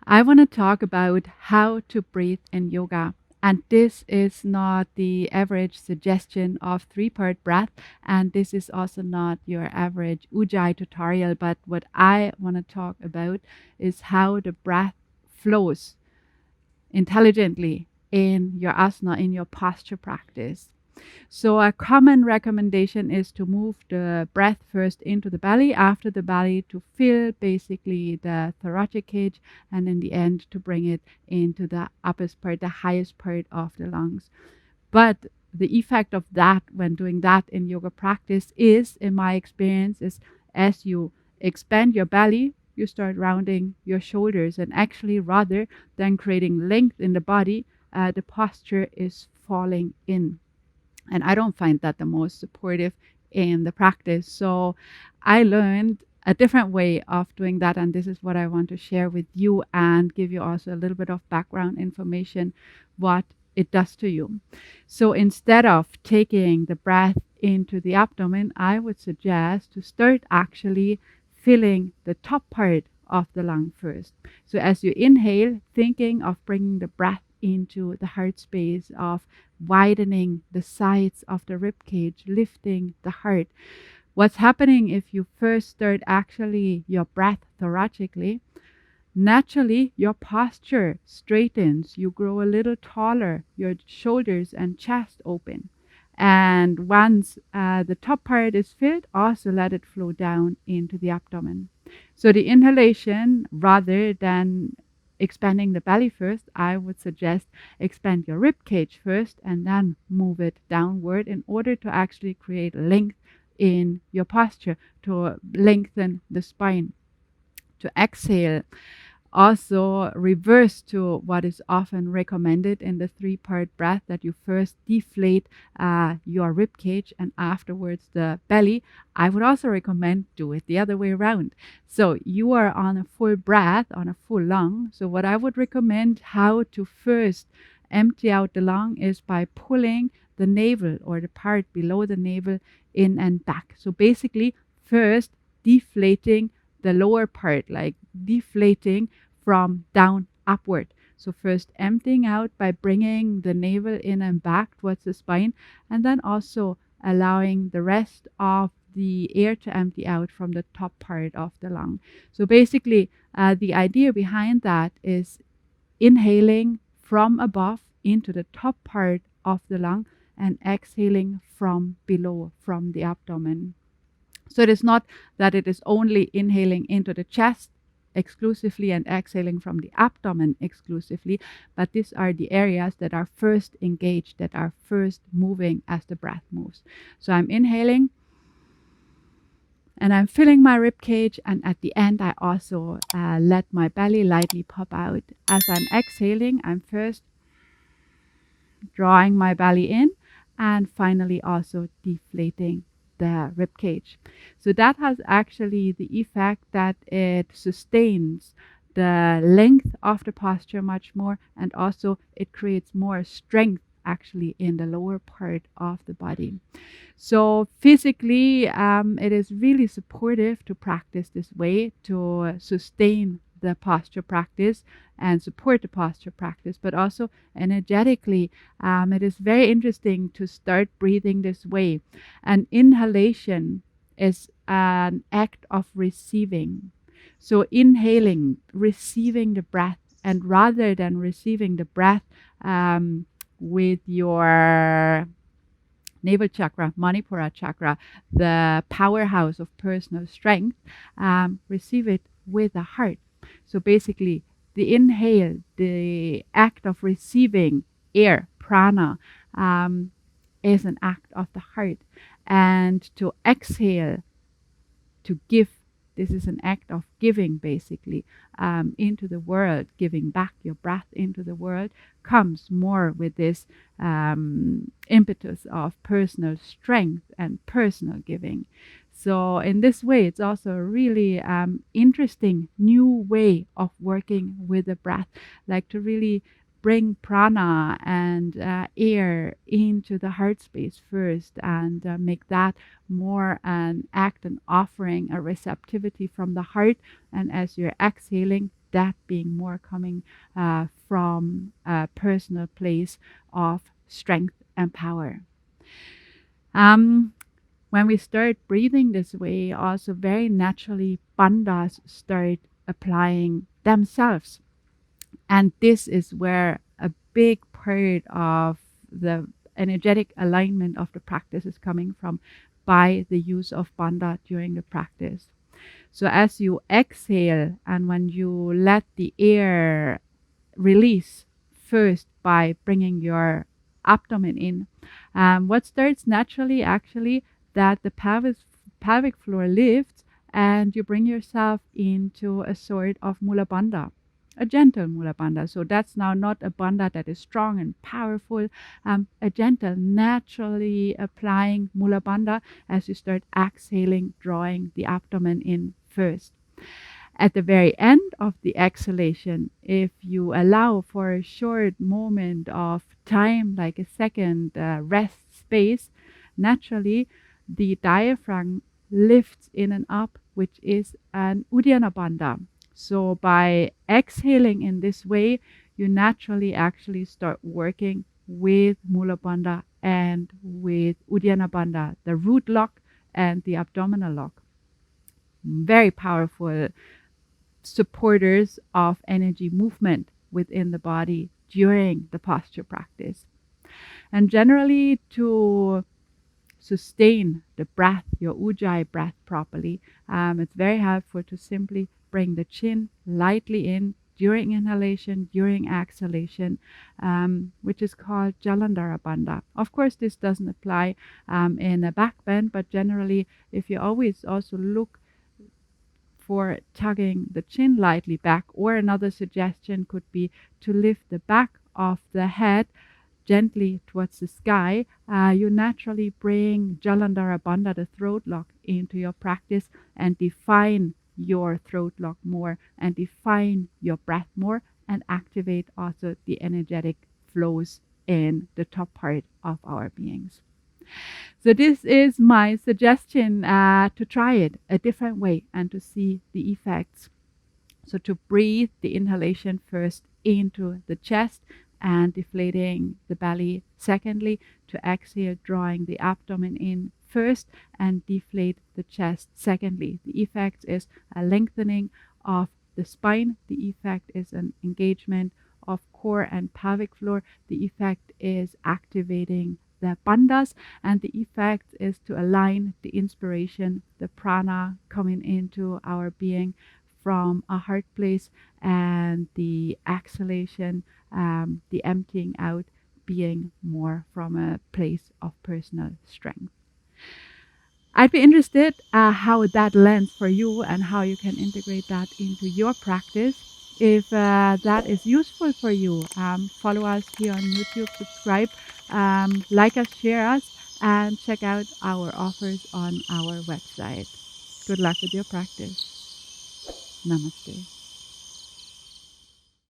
I want to talk about how to breathe in yoga. And this is not the average suggestion of three-part breath. And this is also not your average Ujjayi tutorial. But what I want to talk about is how the breath flows intelligently in your asana, in your posture practice. So a common recommendation is to move the breath first into the belly, after the belly to fill basically the thoracic cage, and in the end to bring it into the uppest part, the highest part of the lungs. But the effect of that when doing that in yoga practice is, in my experience, is as you expand your belly, you start rounding your shoulders, and actually rather than creating length in the body, the posture is falling in. And I don't find that the most supportive in the practice. So I learned a different way of doing that. And this is what I want to share with you and give you also a little bit of background information, what it does to you. So instead of taking the breath into the abdomen, I would suggest to start actually filling the top part of the lung first. So as you inhale, thinking of bringing the breath into the heart space, of widening the sides of the rib cage, lifting the heart. What's happening if you first start actually your breath thoracically? Naturally, your posture straightens. You grow a little taller. Your shoulders and chest open. And once the top part is filled, also let it flow down into the abdomen. So the inhalation, rather than expanding the belly first, I would suggest expand your rib cage first and then move it downward in order to actually create length in your posture, to lengthen the spine. To exhale, also reverse to what is often recommended in the three-part breath, that you first deflate your rib cage and afterwards the belly. I would also recommend do it the other way around. So you are on a full breath, on a full lung. So what I would recommend how to first empty out the lung is by pulling the navel or the part below the navel in and back. So basically first deflating the lower part, like deflating from down upward. So first emptying out by bringing the navel in and back towards the spine, and then also allowing the rest of the air to empty out from the top part of the lung. So basically, the idea behind that is inhaling from above into the top part of the lung and exhaling from below, from the abdomen. So it is not that it is only inhaling into the chest exclusively and exhaling from the abdomen exclusively, but these are the areas that are first engaged, that are first moving as the breath moves. So I'm inhaling and I'm filling my rib cage, and at the end I also let my belly lightly pop out. As I'm exhaling, I'm first drawing my belly in and finally also deflating the rib cage. So that has actually the effect that it sustains the length of the posture much more, and also it creates more strength actually in the lower part of the body. So physically, it is really supportive to practice this way to sustain the posture practice and support the posture practice, but also energetically, it is very interesting to start breathing this way. An inhalation is an act of receiving. So inhaling, receiving the breath, and rather than receiving the breath with your navel chakra, Manipura chakra, the powerhouse of personal strength, receive it with the heart. So basically, the inhale, the act of receiving air, prana, is an act of the heart. And to exhale, to give, this is an act of giving basically into the world, giving back your breath into the world, comes more with this impetus of personal strength and personal giving. So in this way, it's also a really interesting new way of working with the breath, like to really bring prana and air into the heart space first, and make that more an act, an offering, a receptivity from the heart. And as you're exhaling, that being more coming from a personal place of strength and power. When we start breathing this way, also very naturally, bandhas start applying themselves. And this is where a big part of the energetic alignment of the practice is coming from, by the use of bandha during the practice. So as you exhale and when you let the air release first by bringing your abdomen in, what starts naturally actually, that the pelvic floor lifts and you bring yourself into a sort of mula bandha, a gentle mula bandha. So that's now not a bandha that is strong and powerful, a gentle, naturally applying mula bandha as you start exhaling, drawing the abdomen in first. At the very end of the exhalation, if you allow for a short moment of time, like a second rest space, naturally the diaphragm lifts in and up, which is an Uddiyana Bandha. So by exhaling in this way, you naturally actually start working with Mula Bandha and with Uddiyana Bandha, the root lock and the abdominal lock. Very powerful supporters of energy movement within the body during the posture practice. And generally, to sustain the breath, your Ujjayi breath properly, it's very helpful to simply bring the chin lightly in during inhalation, during exhalation, which is called Jalandhara Bandha. Of course, this doesn't apply in a back bend, but generally, if you always also look for tugging the chin lightly back, or another suggestion could be to lift the back of the head gently towards the sky, you naturally bring Jalandhara Bandha, the throat lock, into your practice and define your throat lock more and define your breath more and activate also the energetic flows in the top part of our beings. So this is my suggestion to try it a different way and to see the effects. So to breathe the inhalation first into the chest and deflating the belly. Secondly, to exhale, drawing the abdomen in first and deflate the chest. Secondly, the effect is a lengthening of the spine. The effect is an engagement of core and pelvic floor. The effect is activating the bandhas, and the effect is to align the inspiration, the prana coming into our being from a heart place, and the exhalation, the emptying out, being more from a place of personal strength. I'd be interested how that lands for you and how you can integrate that into your practice. If that is useful for you, follow us here on YouTube, subscribe, like us, share us, and check out our offers on our website. Good luck with your practice. Namaste.